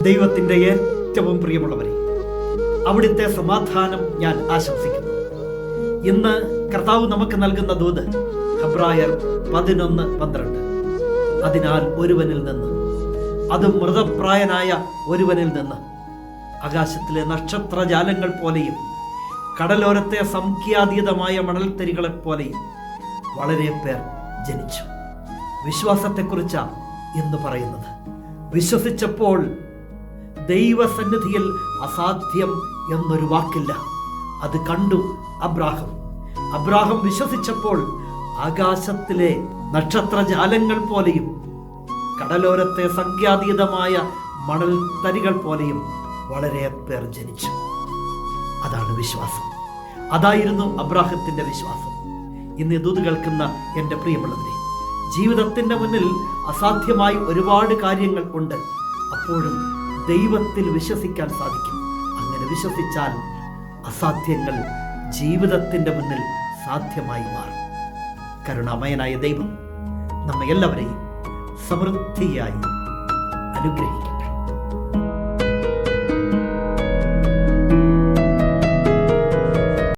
ദൈവത്തിൻ്റെ ഏറ്റവും പ്രിയമുള്ളവരെ, അവിടുത്തെ സമാധാനം ഞാൻ ആശംസിക്കുന്നു. ഇന്ന് കർത്താവ് നമുക്ക് നൽകുന്ന ദൂത് ഹെബ്രായർ 11:12. അതിനാൽ ഒരുവനിൽ നിന്ന്, അത് മൃതപ്രായനായ ഒരുവനിൽ നിന്ന്, ആകാശത്തിലെ നക്ഷത്രജാലങ്ങൾ പോലെയും കടലോരത്തെ സംഖ്യാതീതമായ മണൽത്തരികളെപ്പോലെയും വളരെ പേർ ജനിച്ചു. വിശ്വാസത്തെക്കുറിച്ചാണ് ഇന്ന് പറയുന്നത്. വിശ്വസിച്ചപ്പോൾ ദൈവസന്നിധിയിൽ അസാധ്യം എന്നൊരു വാക്കില്ല. അത് കണ്ടു അബ്രാഹം വിശ്വസിച്ചപ്പോൾ ആകാശത്തിലെ നക്ഷത്രജാലങ്ങൾ പോലെയും കടലോരത്തെ സംഖ്യാതീതമായ മണൽത്തരികൾ പോലെയും വളരെ പേർ ജനിച്ചു. അതാണ് വിശ്വാസം. അതായിരുന്നു അബ്രാഹത്തിന്റെ വിശ്വാസം. ഇന്ന് ദൂത് കേൾക്കുന്ന എൻ്റെ പ്രിയമുള്ളവരെ, ജീവിതത്തിൻ്റെ മുന്നിൽ അസാധ്യമായി ഒരുപാട് കാര്യങ്ങൾ ഉണ്ട്. അപ്പോഴും ദൈവത്തിൽ വിശ്വസിക്കാൻ സാധിക്കും. അങ്ങനെ വിശ്വസിച്ചാൽ അസാധ്യങ്ങൾ ജീവിതത്തിൻ്റെ മുന്നിൽ സാധ്യമായി മാറും. കരുണാമയനായ ദൈവം നമ്മെ എല്ലാവരെയും സമൃദ്ധിയായി അനുഗ്രഹിക്കും.